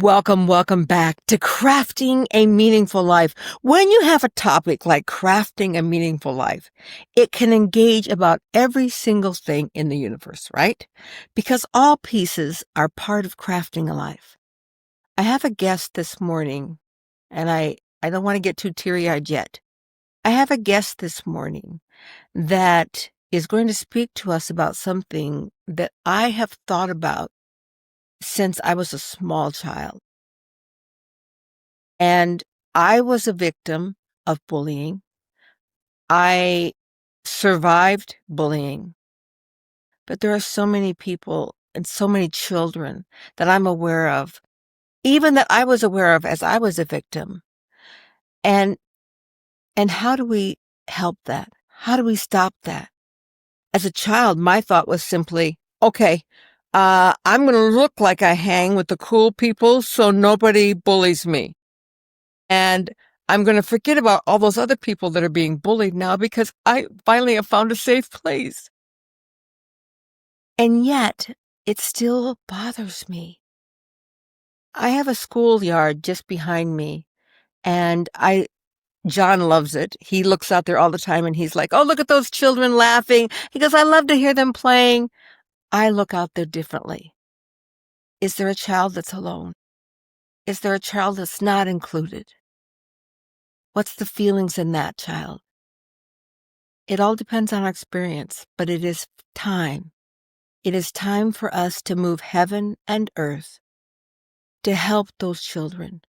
Welcome back to Crafting a Meaningful Life. When you have a topic like crafting a meaningful life, it can engage about every single thing in the universe, right? Because all pieces are part of crafting a life. I have a guest this morning, and I don't want to get too teary-eyed yet. I have a guest this morning that is going to speak to us about something that I have thought about since I was a small child. And I was a victim of bullying. I survived bullying. But there are so many people and so many children that I'm aware of, even that I was aware of as I was a victim. And how do we help that? How do we stop that? As a child, my thought was simply, okay, I'm going to look like I hang with the cool people so nobody bullies me. And I'm going to forget about all those other people that are being bullied now because I finally have found a safe place. And yet, it still bothers me. I have a schoolyard just behind me, and John loves it. He looks out there all the time and he's like, oh, look at those children laughing. He goes, I love to hear them playing. I look out there differently. Is there a child that's alone? Is there a child that's not included? What's the feelings in that child? It all depends on our experience, but it is time. It is time for us to move heaven and earth to help those children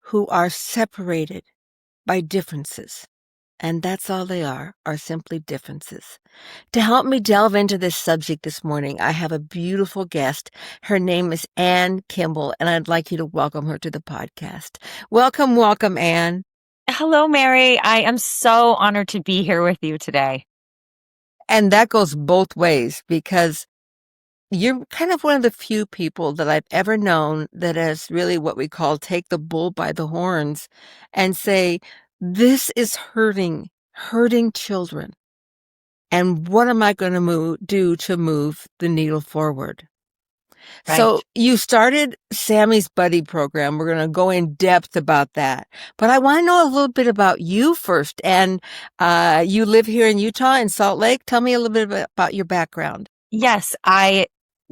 who are separated by differences. And that's all they are simply differences. To help me delve into this subject this morning, I have a beautiful guest. Her name is Anne Kimble, and I'd like you to welcome her to the podcast. Welcome, Anne. Hello, Mary. I am so honored to be here with you today. And that goes both ways because you're kind of one of the few people that I've ever known that has really what we call take the bull by the horns and say, this is hurting children. And what am I going to do to move the needle forward? Right. So you started Sammy's Buddy program. We're going to go in depth about that. But I want to know a little bit about you first. And you live here in Utah, in Salt Lake. Tell me a little bit about your background. Yes,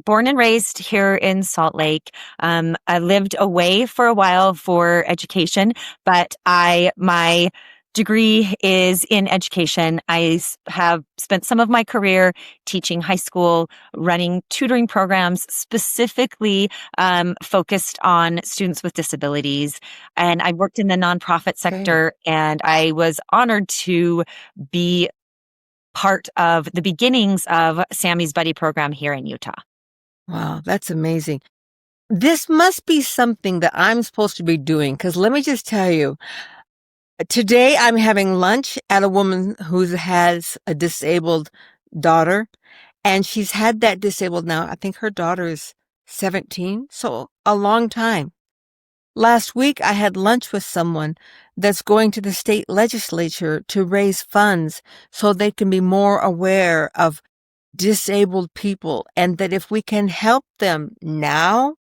born and raised here in Salt Lake. I lived away for a while for education, but my degree is in education. I have spent some of my career teaching high school, running tutoring programs specifically focused on students with disabilities. And I worked in the nonprofit sector, and I was honored to be part of the beginnings of Sammy's Buddy program here in Utah. Wow, that's amazing. This must be something that I'm supposed to be doing, because let me just tell you, today I'm having lunch at a woman who has a disabled daughter, and she's had that disabled now. I think her daughter is 17, so a long time. Last week, I had lunch with someone that's going to the state legislature to raise funds so they can be more aware of disabled people, and that if we can help them now,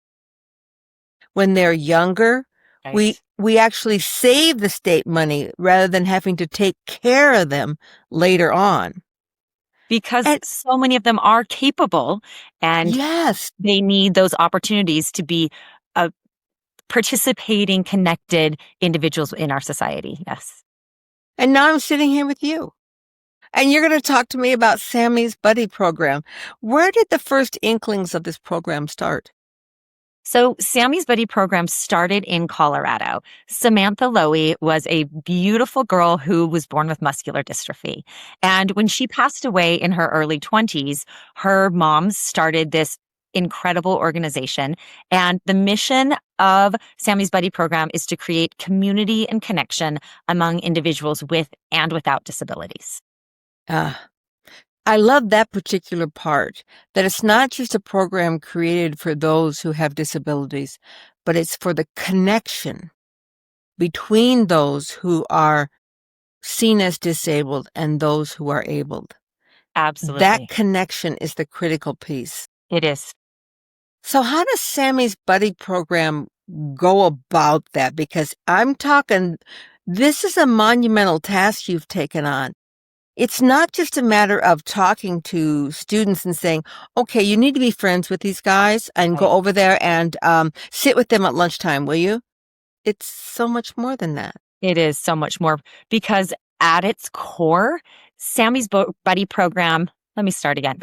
when they're younger, Right. we actually save the state money rather than having to take care of them later on. Because so many of them are capable, and yes, they need those opportunities to be participating, connected individuals in our society. Yes. And now I'm sitting here with you. And you're going to talk to me about Sammy's Buddy program. Where did the first inklings of this program start? So Sammy's Buddy program started in Colorado. Samantha Lowy was a beautiful girl who was born with muscular dystrophy. And when she passed away in her early 20s, her mom started this incredible organization. And the mission of Sammy's Buddy program is to create community and connection among individuals with and without disabilities. I love that particular part, that it's not just a program created for those who have disabilities, but it's for the connection between those who are seen as disabled and those who are abled. Absolutely. That connection is the critical piece. It is. So how does Sammy's Buddy program go about that? Because I'm talking, this is a monumental task you've taken on. It's not just a matter of talking to students and saying, okay, you need to be friends with these guys and go Right. over there and sit with them at lunchtime, will you? It's so much more than that. It is so much more because at its core, Sammy's Buddy program, let me start again.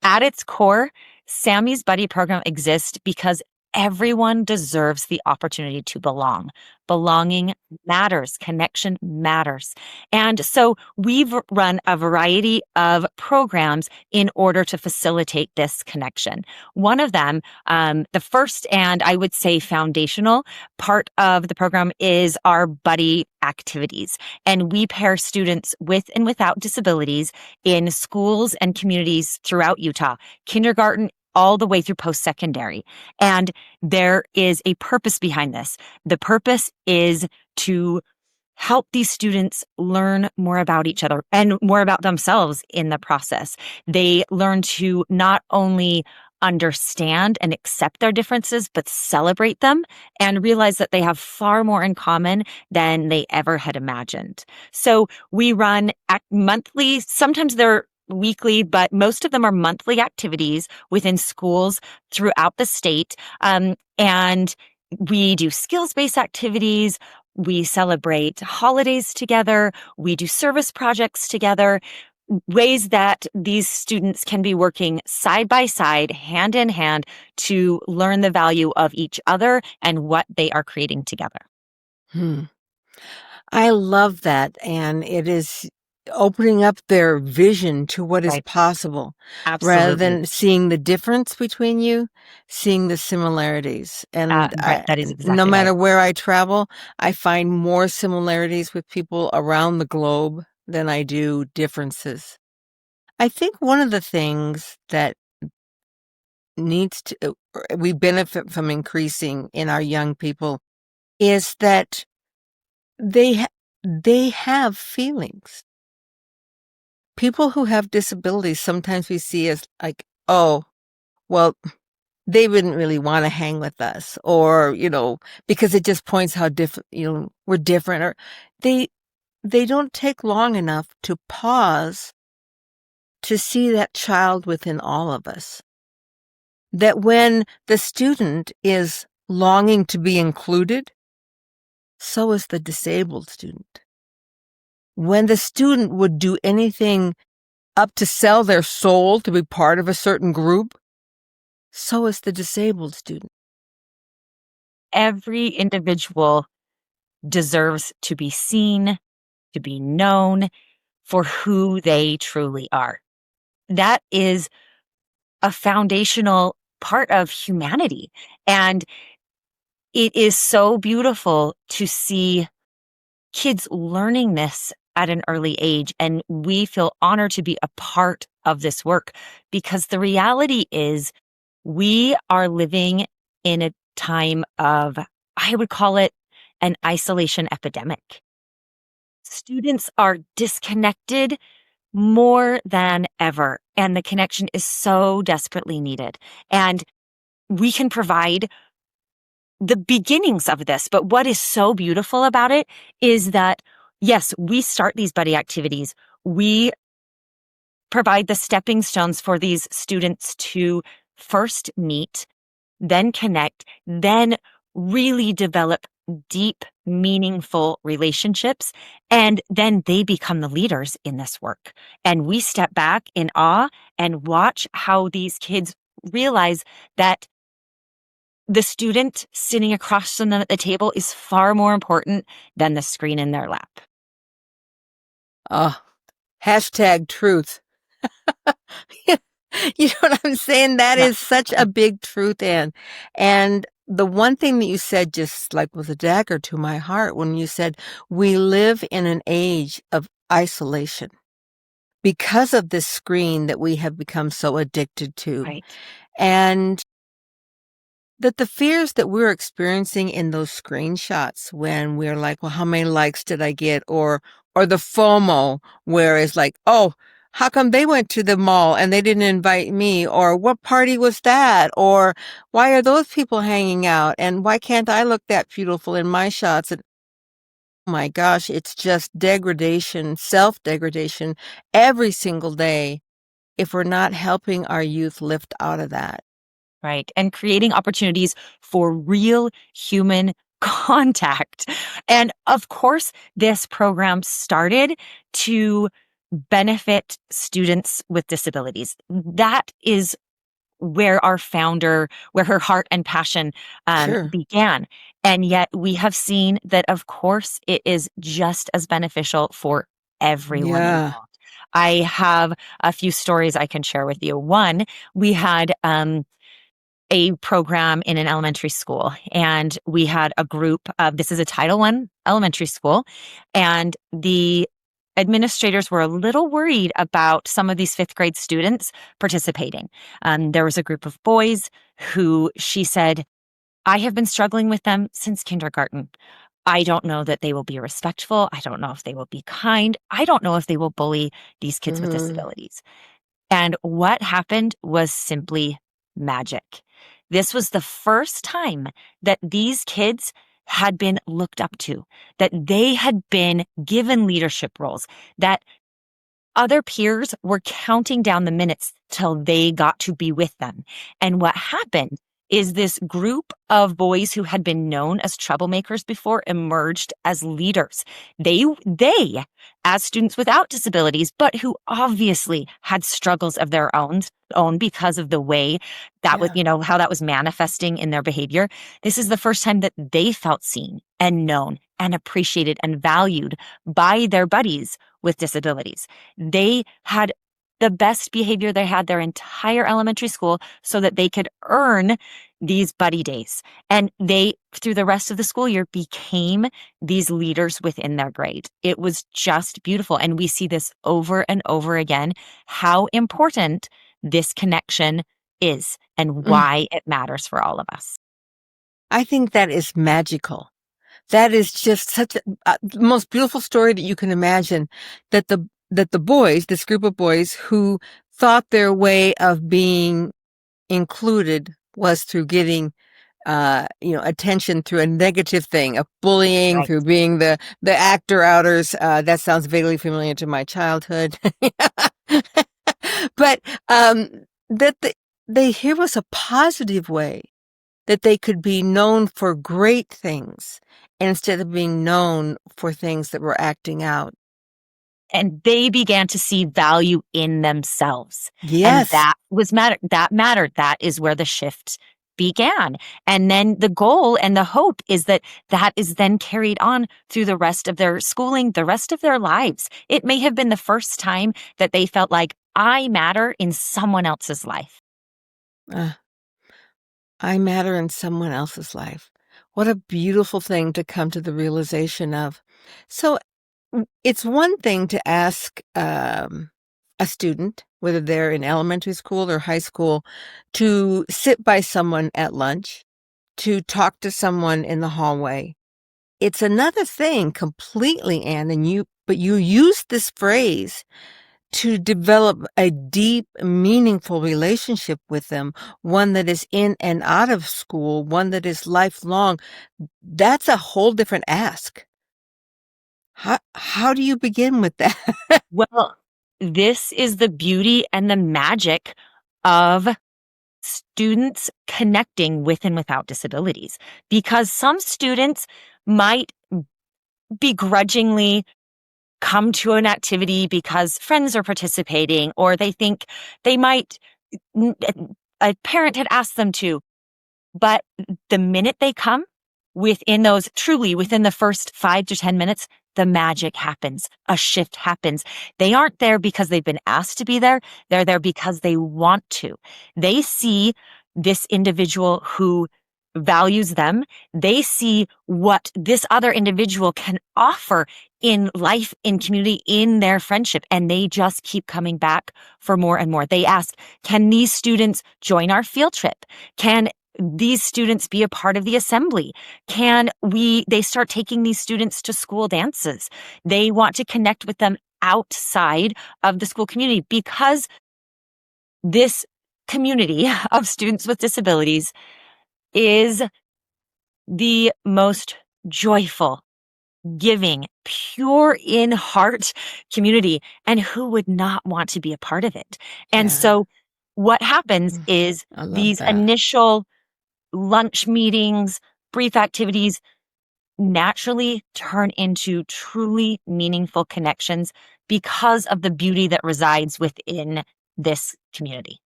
At its core, Sammy's Buddy program exists because everyone deserves the opportunity to belong. Belonging matters, connection matters. And so we've run a variety of programs in order to facilitate this connection. One of them, the first and I would say foundational part of the program is our buddy activities. And we pair students with and without disabilities in schools and communities throughout Utah, kindergarten all the way through post-secondary. And there is a purpose behind this. The purpose is to help these students learn more about each other and more about themselves in the process. They learn to not only understand and accept their differences, but celebrate them and realize that they have far more in common than they ever had imagined. So we run monthly, sometimes they're weekly, but most of them are monthly activities within schools throughout the state. And we do skills-based activities. We celebrate holidays together. We do service projects together, ways that these students can be working side by side, hand in hand to learn the value of each other and what they are creating together. Hmm. I love that. And it is opening up their vision to what is Right. possible rather Absolutely. than seeing the difference between you, seeing the similarities. And Right. That is no exactly right. matter where I travel, I find more similarities with people around the globe than I do differences. I think one of the things that needs to, we benefit from increasing in our young people is that they have feelings. People who have disabilities, sometimes we see as like, oh, well, they wouldn't really want to hang with us, or, because it just points how different, we're different, or they, they don't take long enough to pause to see that child within all of us. That when the student is longing to be included, so is the disabled student. When the student would do anything up to sell their soul to be part of a certain group, so is the disabled student. Every individual deserves to be seen, to be known for who they truly are. That is a foundational part of humanity. And it is so beautiful to see kids learning this at an early age. And we feel honored to be a part of this work because the reality is we are living in a time of, I would call it an isolation epidemic. Students are disconnected more than ever, and the connection is so desperately needed. And we can provide the beginnings of this. But what is so beautiful about it is that, yes, we start these buddy activities. We provide the stepping stones for these students to first meet, then connect, then really develop deep, meaningful relationships. And then they become the leaders in this work. And we step back in awe and watch how these kids realize that the student sitting across from them at the table is far more important than the screen in their lap. Oh, hashtag truth. You know what I'm saying? That Yeah. is such a big truth, Anne. And the one thing that you said just like was a dagger to my heart when you said we live in an age of isolation because of this screen that we have become so addicted to. Right. And that the fears that we're experiencing in those screenshots when we're like, well, how many likes did I get? Or the FOMO, where it's like, oh, how come they went to the mall and they didn't invite me? Or what party was that? Or why are those people hanging out? And why can't I look that beautiful in my shots? And oh my gosh, it's just degradation, self-degradation every single day if we're not helping our youth lift out of that. Right. And creating opportunities for real human contact. And of course, this program started to benefit students with disabilities. That is where our founder, where her heart and passion Sure. began. And yet we have seen that, of course, it is just as beneficial for everyone Yeah. involved. I have a few stories I can share with you. One, we had a program in an elementary school, and we had a group of, this is a Title I elementary school, and the administrators were a little worried about some of these fifth grade students participating. There was a group of boys who, she said, I have been struggling with them since kindergarten. I don't know that they will be respectful. I don't know if they will be kind. I don't know if they will bully these kids with Hmm. disabilities. And what happened was simply magic. This was the first time that these kids had been looked up to, that they had been given leadership roles, that other peers were counting down the minutes till they got to be with them. And what happened is this group of boys who had been known as troublemakers before emerged as leaders. They, as students without disabilities, but who obviously had struggles of their own because of the way that was, Yeah. how that was manifesting in their behavior. This is the first time that they felt seen and known and appreciated and valued by their buddies with disabilities. They had the best behavior they had their entire elementary school so that they could earn these buddy days. And they, through the rest of the school year, became these leaders within their grade. It was just beautiful. And we see this over and over again, how important this connection is and Mm. why it matters for all of us. I think that is magical. That is just such the most beautiful story that you can imagine, that the boys, this group of boys who thought their way of being included was through getting attention through a negative thing, of bullying, Right. through being the actor outers. That sounds vaguely familiar to my childhood. But that here was a positive way that they could be known for great things instead of being known for things that were acting out. And they began to see value in themselves. And Yes. that was that mattered. That is where the shift began. And then the goal and the hope is that that is then carried on through the rest of their schooling, the rest of their lives. It may have been the first time that they felt like I matter in someone else's life. Uh, I matter in someone else's life. What a beautiful thing to come to the realization of. So it's one thing to ask a student, whether they're in elementary school or high school, to sit by someone at lunch, to talk to someone in the hallway. It's another thing completely, Anne, but you use this phrase to develop a deep, meaningful relationship with them, one that is in and out of school, one that is lifelong. That's a whole different ask. How do you begin with that? Well, this is the beauty and the magic of students connecting with and without disabilities, because some students might begrudgingly come to an activity because friends are participating, or they think they might, a parent had asked them to. But the minute they come, within the first 5 to 10 minutes, the magic happens. A shift happens. They aren't there because they've been asked to be there. They're there because they want to. They see this individual who values them. They see what this other individual can offer in life, in community, in their friendship, and they just keep coming back for more and more. They ask, can these students join our field trip? Can these students be a part of the assembly? They start taking these students to school dances. They want to connect with them outside of the school community, because this community of students with disabilities is the most joyful, giving, pure in heart community. And who would not want to be a part of it? And Yeah. so what happens Mm, is I love these that. initial lunch meetings, brief activities naturally turn into truly meaningful connections because of the beauty that resides within this community.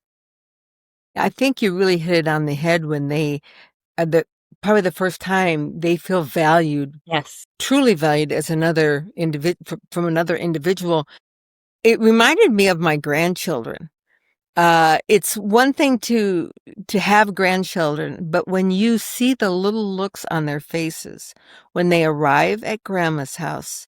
I think you really hit it on the head when they, the probably the first time they feel valued, Yes. truly valued as another from another individual. It reminded me of my grandchildren. It's one thing to have grandchildren, but when you see the little looks on their faces when they arrive at grandma's house,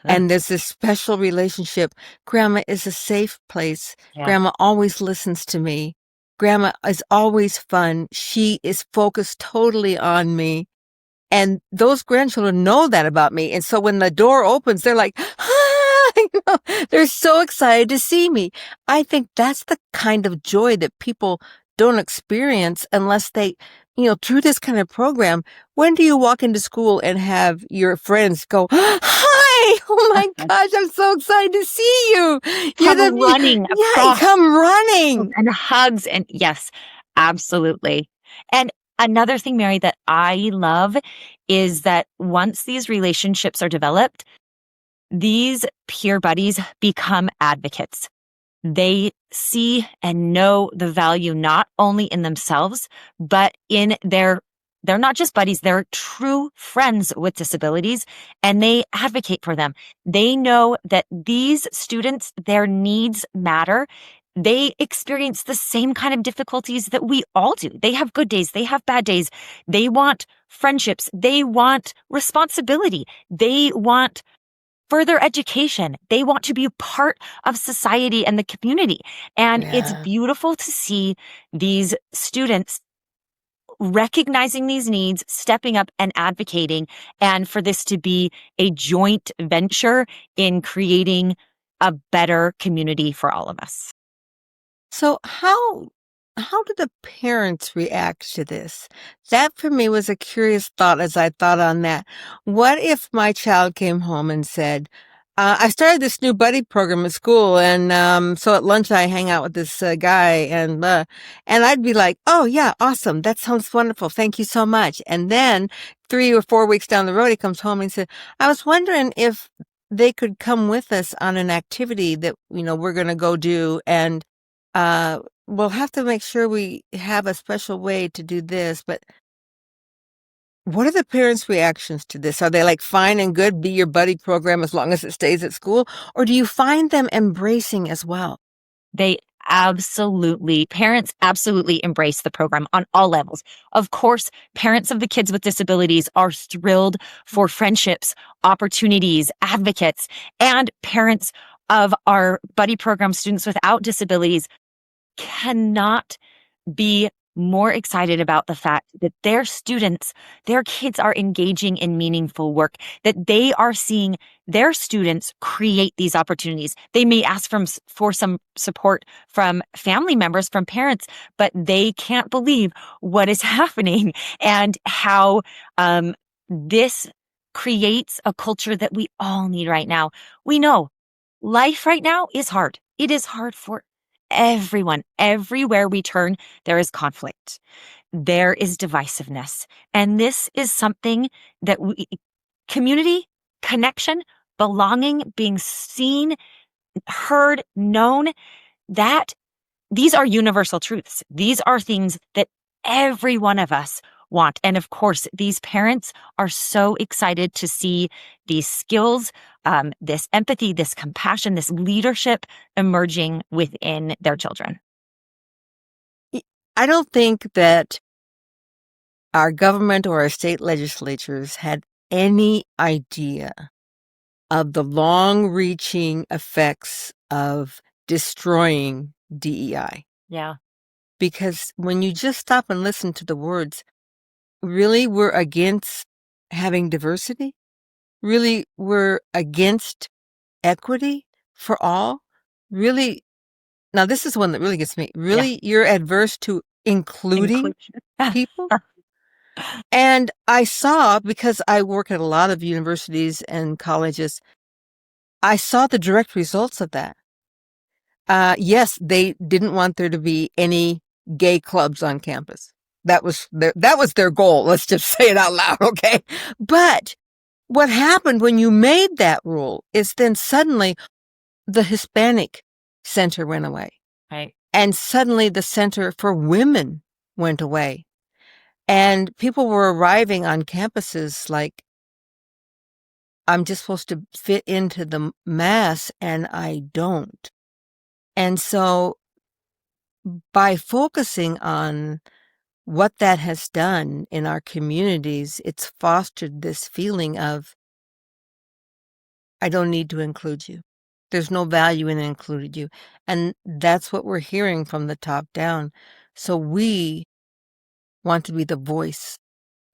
and there's this special relationship. Grandma is a safe place. Yeah. Grandma always listens to me. Grandma is always fun. She is focused totally on me. And those grandchildren know that about me. And so when the door opens, they're like, "Hi!" They're so excited to see me. I think that's the kind of joy that people don't experience unless they, through this kind of program. When do you walk into school and have your friends go, "Hi! Oh my gosh, I'm so excited to see you. You're Come the, running yeah, across come running." and hugs, and yes, absolutely. And another thing, Mary, that I love is that once these relationships are developed, these peer buddies become advocates. They see and know the value not only in themselves, but in they're not just buddies, they're true friends with disabilities, and they advocate for them. They know that these students, their needs matter. They experience the same kind of difficulties that we all do. They have good days, they have bad days. They want friendships, they want responsibility, they want further education. They want to be a part of society and the community. And it's Yeah. beautiful to see these students recognizing these needs, stepping up and advocating, and for this to be a joint venture in creating a better community for all of us. So how do the parents react to this? That for me was a curious thought as I thought on that. What if my child came home and said, I started this new buddy program at school, and so at lunch I hang out with this guy, and I'd be like, "Oh yeah, awesome! That sounds wonderful. Thank you so much." And then 3 or 4 weeks down the road, he comes home and said, "I was wondering if they could come with us on an activity that we're going to go do, and uh, we'll have to make sure we have a special way to do this." But what are the parents' reactions to this? Are they like, "Fine and good, be your buddy program as long as it stays at school"? Or do you find them embracing as well? They parents absolutely embrace the program on all levels. Of course, parents of the kids with disabilities are thrilled for friendships, opportunities, advocates, and parents of our buddy program students without disabilities cannot be more excited about the fact that their students, their kids are engaging in meaningful work, that they are seeing their students create these opportunities. They may ask for some support from family members, from parents, but they can't believe what is happening and how this creates a culture that we all need right now. We know life right now is hard. It is hard for everyone. Everywhere we turn, there is conflict. There is divisiveness. And this is something that community, connection, belonging, being seen, heard, known, that these are universal truths. These are things that every one of us want. And of course, these parents are so excited to see these skills, this empathy, this compassion, this leadership emerging within their children. Y- I don't think that our government or our state legislatures had any idea of the long-reaching effects of destroying DEI. Yeah. Because when you just stop and listen to the words, really we're against having diversity? Really we're against equity for all, really, now this is one that really gets me. Yeah. Really, you're adverse to including Inclusion. people? And I saw, because I work at a lot of universities and colleges, I saw the direct results of that. Yes, they didn't want there to be any gay clubs on campus. That was their goal. Let's just say it out loud, okay? But what happened when you made that rule is then suddenly the Hispanic center went away. Right. And suddenly the center for women went away. And people were arriving on campuses like, I'm just supposed to fit into the mass, and I don't. And so by focusing on what that has done in our communities, it's fostered this feeling of, I don't need to include you. There's no value in including you. And that's what we're hearing from the top down. So we want to be the voice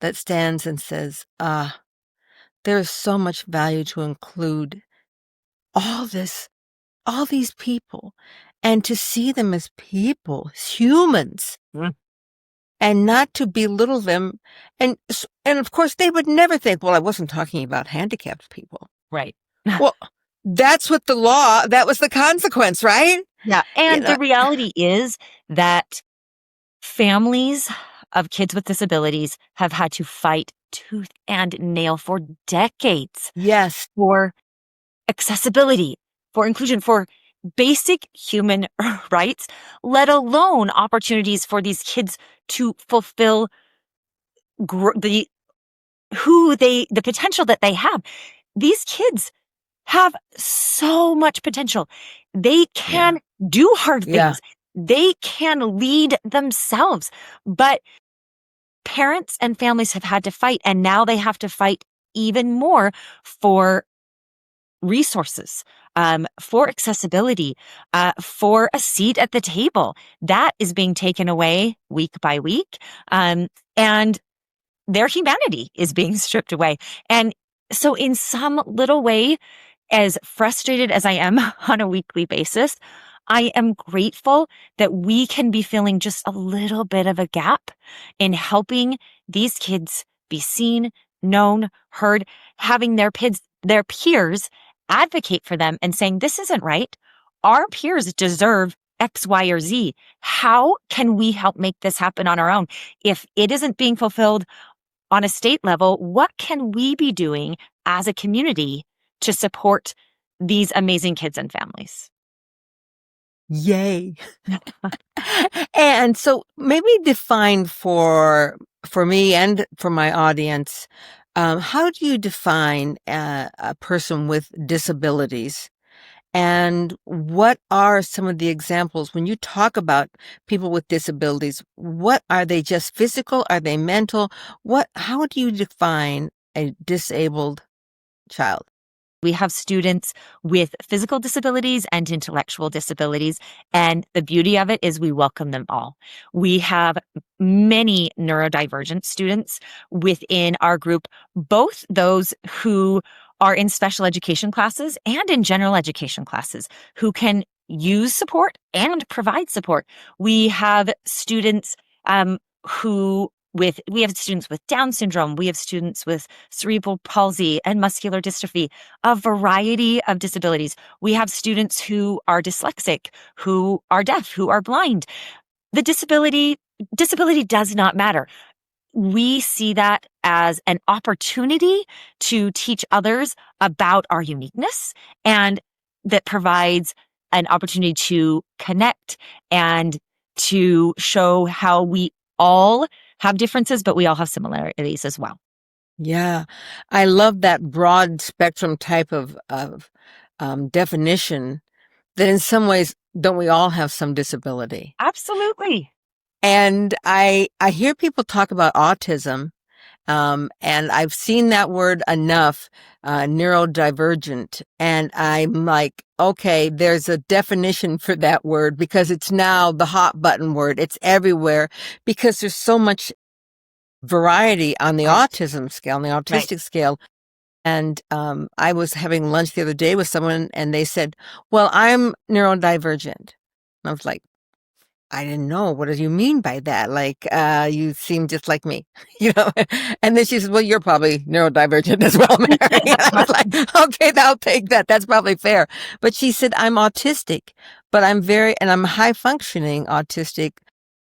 that stands and says, there's so much value to include all these people, and to see them as people, as humans, and not to belittle them. And of course, they would never think, well, I wasn't talking about handicapped people. Right. Well, that's what that was the consequence, right? Yeah. And the reality is that families of kids with disabilities have had to fight tooth and nail for decades. Yes. For accessibility, for inclusion, for basic human rights, let alone opportunities for these kids to fulfill the potential that they have. These kids have so much potential. They can do hard things. They can lead themselves, but parents and families have had to fight, and now they have to fight even more for resources, for accessibility, for a seat at the table. That is being taken away week by week. And their humanity is being stripped away. And so in some little way, as frustrated as I am on a weekly basis, I am grateful that we can be filling just a little bit of a gap in helping these kids be seen, known, heard, having their peers advocate for them and saying, this isn't right. Our peers deserve X, Y, or Z. How can we help make this happen on our own? If it isn't being fulfilled on a state level, what can we be doing as a community to support these amazing kids and families? Yay. And so maybe define for me and for my audience, how do you define a person with disabilities? And what are some of the examples when you talk about people with disabilities? What are they? Just physical? Are they mental? How do you define a disabled child? We have students with physical disabilities and intellectual disabilities, and the beauty of it is we welcome them all. We have many neurodivergent students within our group, both those who are in special education classes and in general education classes, who can use support and provide support. We have students we have students with Down syndrome. We have students with cerebral palsy and muscular dystrophy, a variety of disabilities. We have students who are dyslexic, who are deaf, who are blind. The disability does not matter. We see that as an opportunity to teach others about our uniqueness, and that provides an opportunity to connect and to show how we all have differences, but we all have similarities as well. Yeah, I love that broad spectrum type of definition, that in some ways, don't we all have some disability? Absolutely. And I hear people talk about autism, and I've seen that word enough, neurodivergent, and I'm like, okay, there's a definition for that word, because it's now the hot button word. It's everywhere because there's so much variety on the autism scale, on the autistic scale. And I was having lunch the other day with someone, and they said, "Well, I'm neurodivergent." And I was like, I didn't know. What do you mean by that? Like, you seem just like me, you know? And then she said, well, you're probably neurodivergent as well, Mary. And I was like, okay, I'll take that. That's probably fair. But she said, I'm autistic, but I'm high functioning autistic.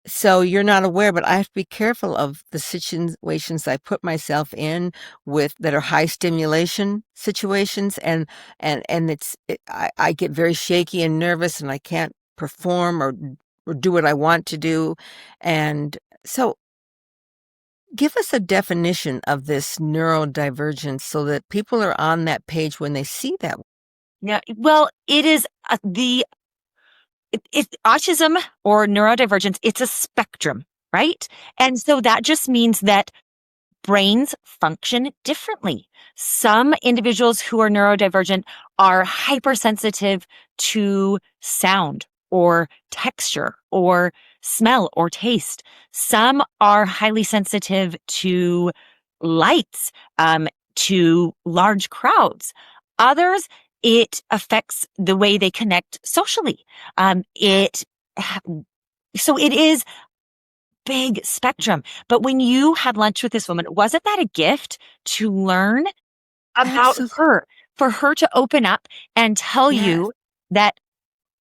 So you're not aware, but I have to be careful of the situations I put myself in with that are high stimulation situations. And I get very shaky and nervous, and I can't perform or do what I want to do. And so give us a definition of this neurodivergence so that people are on that page when they see that. Yeah, well, it is it's autism or neurodivergence. It's a spectrum, right? And so that just means that brains function differently. Some individuals who are neurodivergent are hypersensitive to sound or texture or smell or taste. Some are highly sensitive to lights, to large crowds. Others, it affects the way they connect socially. So it is big spectrum. But when you had lunch with this woman, wasn't that a gift to learn about Absolutely. her, for her to open up and tell Yes. you that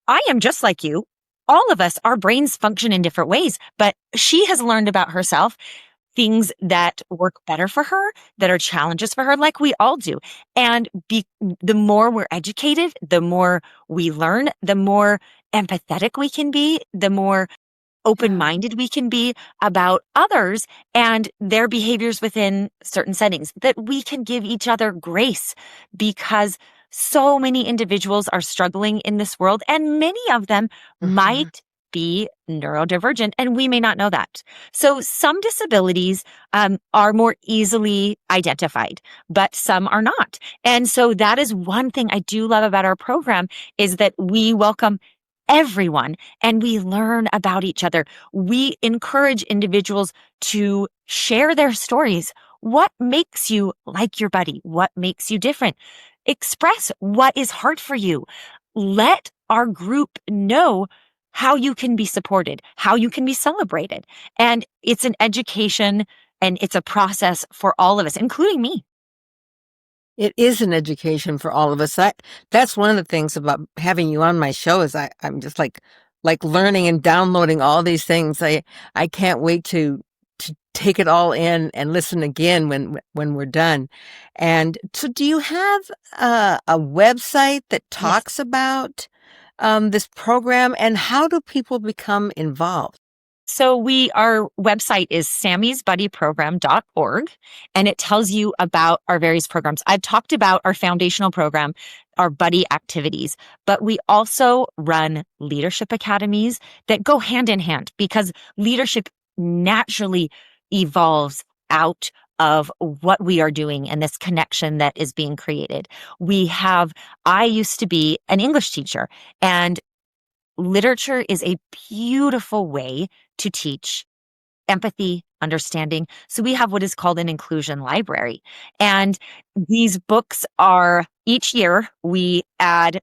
I am just like you. All of us, our brains function in different ways, but she has learned about herself things that work better for her, that are challenges for her, like we all do. And the more we're educated, the more we learn, the more empathetic we can be, the more Yeah. open-minded we can be about others and their behaviors within certain settings, that we can give each other grace, because so many individuals are struggling in this world, and many of them Mhm. might be neurodivergent, and we may not know that. So some disabilities are more easily identified, but some are not. And so that is one thing I do love about our program, is that we welcome everyone and we learn about each other. We encourage individuals to share their stories. What makes you like your buddy? What makes you different? Express what is hard for you. Let our group know how you can be supported, how you can be celebrated. And it's an education and it's a process for all of us, including me. It is an education for all of us. That's one of the things about having you on my show is I'm just like learning and downloading all these things. I can't wait to take it all in and listen again when we're done. And so do you have a website that Yes. talks about this program, and how do people become involved? So our website is sammysbuddyprogram.org, and it tells you about our various programs. I've talked about our foundational program, our buddy activities, but we also run leadership academies that go hand in hand, because leadership naturally evolves out of what we are doing and this connection that is being created. I used to be an English teacher, and literature is a beautiful way to teach empathy, understanding. So we have what is called an inclusion library. And these books are, each year we add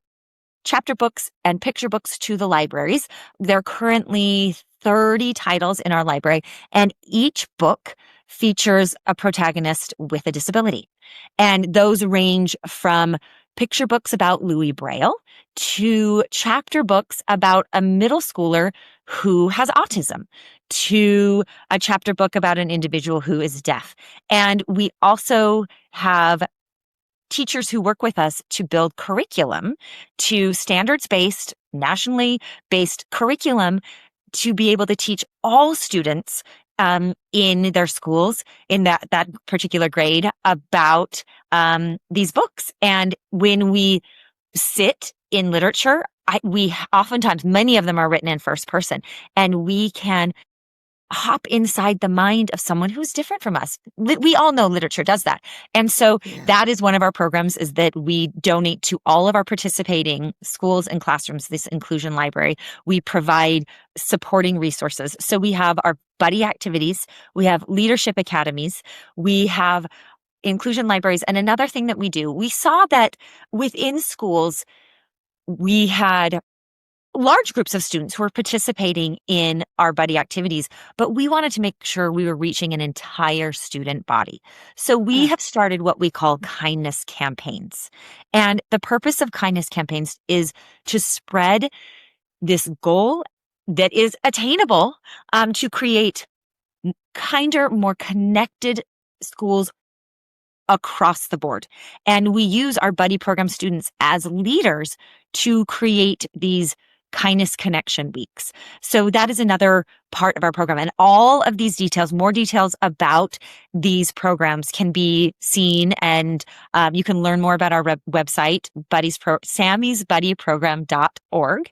chapter books and picture books to the libraries. There are currently 30 titles in our library, and each book features a protagonist with a disability. And those range from picture books about Louis Braille to chapter books about a middle schooler who has autism, to a chapter book about an individual who is deaf. And we also have teachers who work with us to build curriculum, to standards-based, nationally based curriculum, to be able to teach all students in their schools in that particular grade about these books. And when we sit in literature, we oftentimes, many of them are written in first person, and we can hop inside the mind of someone who's different from us. We all know literature does that. And so Yeah. that is one of our programs, is that we donate to all of our participating schools and classrooms this inclusion library. We provide supporting resources. So we have our buddy activities, we have leadership academies, we have inclusion libraries. And another thing that we do, we saw that within schools, we had large groups of students who were participating in our buddy activities, but we wanted to make sure we were reaching an entire student body. So we have started what we call kindness campaigns. And the purpose of kindness campaigns is to spread this goal that is attainable, to create kinder, more connected schools across the board. And we use our buddy program students as leaders to create these kindness connection weeks. So that is another part of our program. And all of these details, more details about these programs can be seen, and you can learn more about our website, sammysbuddyprogram.org.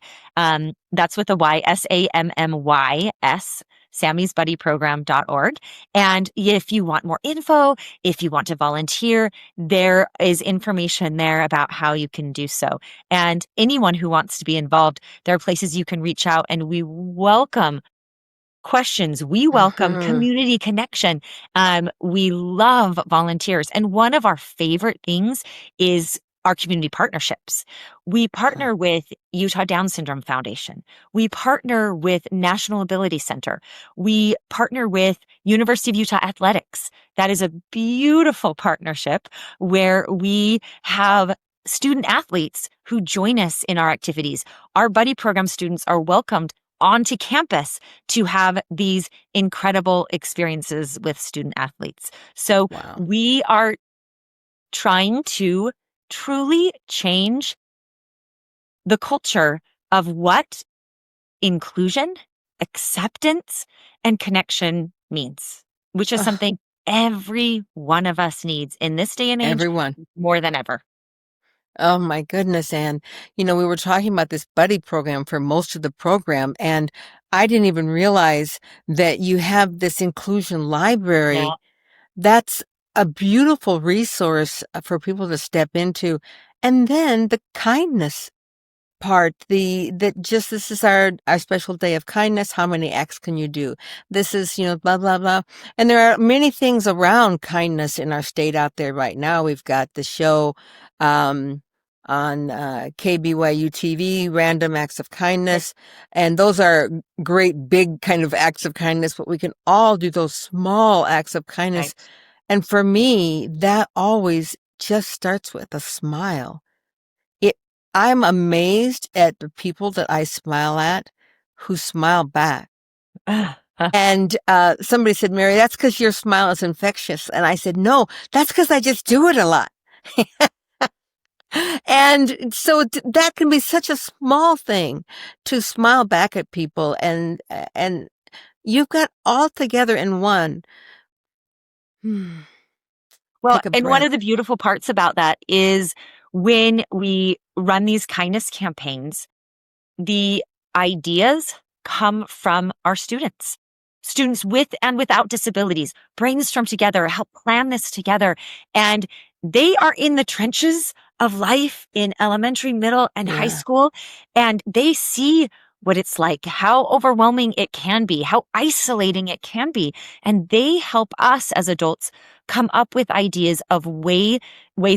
That's with a Y, SAMMYS, sammysbuddyprogram.org. And if you want more info, if you want to volunteer, there is information there about how you can do so. And anyone who wants to be involved, there are places you can reach out, and we welcome questions. We welcome community connection. We love volunteers. And one of our favorite things is our community partnerships. We partner with Utah Down Syndrome Foundation. We partner with National Ability Center. We partner with University of Utah Athletics. That is a beautiful partnership where we have student athletes who join us in our activities. Our buddy program students are welcomed onto campus to have these incredible experiences with student athletes. So we are trying to truly change the culture of what inclusion, acceptance, and connection means, which is something every one of us needs in this day and age. Everyone. More than ever. Oh my goodness, Anne. We were talking about this buddy program for most of the program, and I didn't even realize that you have this inclusion library. Yeah. That's a beautiful resource for people to step into. And then the kindness part, this is our special day of kindness. How many acts can you do? This is, blah, blah, blah. And there are many things around kindness in our state out there right now. We've got the show, on KBYU TV, Random Acts of Kindness. And those are great, big kind of acts of kindness, but we can all do those small acts of kindness. Right. And for me, that always just starts with a smile. I'm amazed at the people that I smile at who smile back. And somebody said, Mary, that's because your smile is infectious. And I said, no, that's because I just do it a lot. And so that can be such a small thing to smile back at people, and you've got all together in one. Well, Take a and one breath. of the beautiful parts about that is when we run these kindness campaigns, the ideas come from our students. Students with and without disabilities brainstorm together, help plan this together, and they are in the trenches of life in elementary, middle, and high school, and they see what it's like, how overwhelming it can be, how isolating it can be, and they help us as adults come up with ideas of ways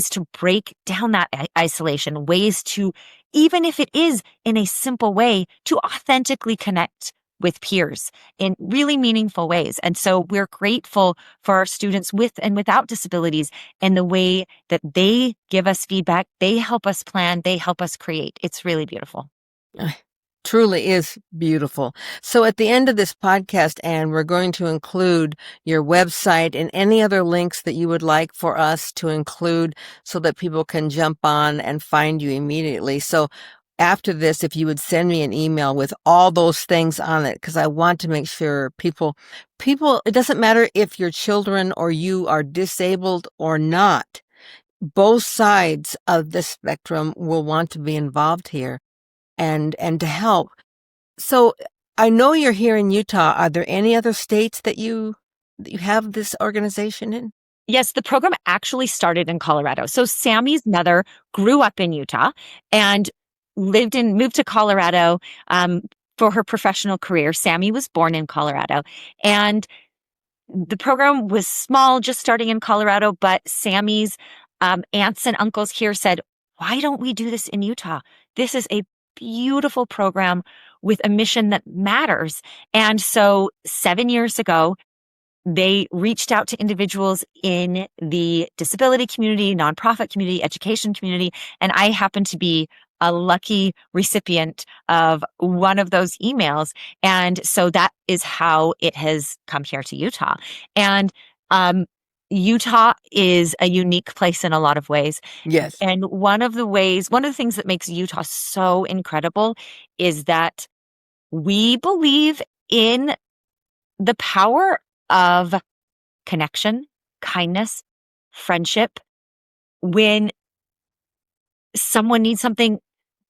to break down that isolation, ways to, even if it is in a simple way, to authentically connect with peers in really meaningful ways. And so we're grateful for our students with and without disabilities and the way that they give us feedback, they help us plan, they help us create. It's really beautiful. Truly is beautiful. So at the end of this podcast, Anne, we're going to include your website and any other links that you would like for us to include so that people can jump on and find you immediately. So after this, if you would send me an email with all those things on it, because I want to make sure people, it doesn't matter if your children or you are disabled or not, both sides of the spectrum will want to be involved here and to help. So I know you're here in Utah. Are there any other states that you have this organization in? Yes, the program actually started in Colorado. So Sammy's mother grew up in Utah and moved to Colorado for her professional career. Sammy was born in Colorado, and the program was small, just starting in Colorado, but Sammy's aunts and uncles here said, why don't we do this in Utah? This is a beautiful program with a mission that matters. And so 7 years ago, they reached out to individuals in the disability community, nonprofit community, education community, and I happen to be a lucky recipient of one of those emails. And so that is how it has come here to Utah. And Utah is a unique place in a lot of ways. Yes. And one of the things that makes Utah so incredible is that we believe in the power of connection, kindness, friendship. When someone needs something,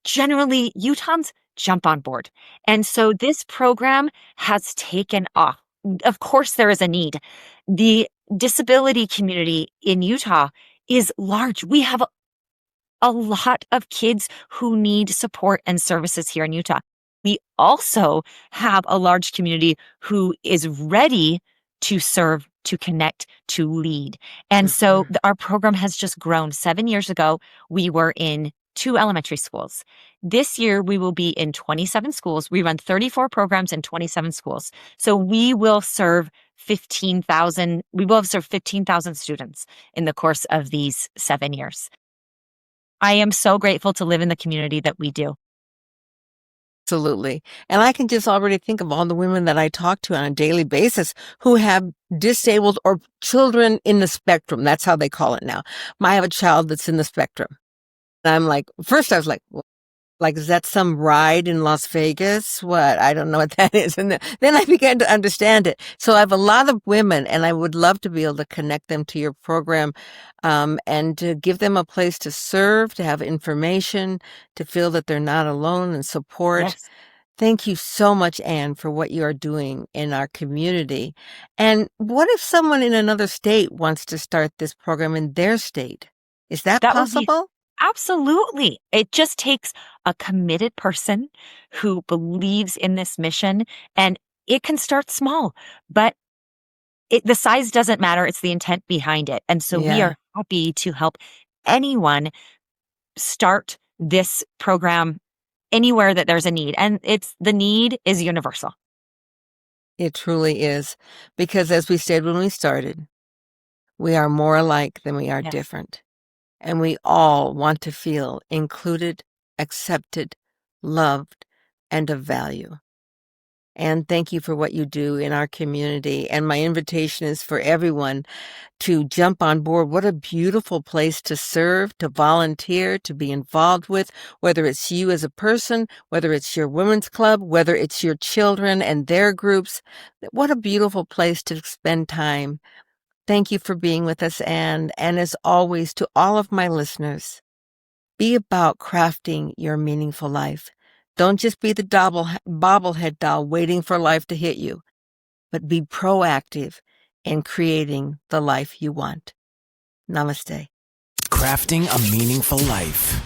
generally Utahns jump on board. And so this program has taken off. Of course, there is a need. The disability community in Utah is large. We have a lot of kids who need support and services here in Utah. We also have a large community who is ready to serve, to connect, to lead. And so our program has just grown. 7 years ago, we were in 2 elementary schools. This year, we will be in 27 schools. We run 34 programs in 27 schools. So we will serve 15,000 students in the course of these 7 years. I am so grateful to live in the community that we do. Absolutely. And I can just already think of all the women that I talk to on a daily basis who have disabled or children in the spectrum. That's how they call it now. I have a child that's in the spectrum. And I'm like, first I was like, is that some ride in Las Vegas? What? I don't know what that is. And then I began to understand it. So I have a lot of women, and I would love to be able to connect them to your program, and to give them a place to serve, to have information, to feel that they're not alone and support. Yes. Thank you so much, Anne, for what you are doing in our community. And what if someone in another state wants to start this program in their state? Is that That would be possible? absolutely. It just takes a committed person who believes in this mission, and it can start small, but the size doesn't matter. It's the intent behind it. And so we Yeah, are happy to help anyone start this program anywhere that there's a need. And the need is universal. it truly is. Because as we said when we started, we are more alike than we are Yes. different. And we all want to feel included, accepted, loved, and of value. And thank you for what you do in our community. And my invitation is for everyone to jump on board. What a beautiful place to serve, to volunteer, to be involved with, whether it's you as a person, whether it's your women's club, whether it's your children and their groups. What a beautiful place to spend time. Thank you for being with us, Anne. And as always, to all of my listeners, be about crafting your meaningful life. Don't just be the bobblehead doll waiting for life to hit you, but be proactive in creating the life you want. Namaste. Crafting a meaningful life.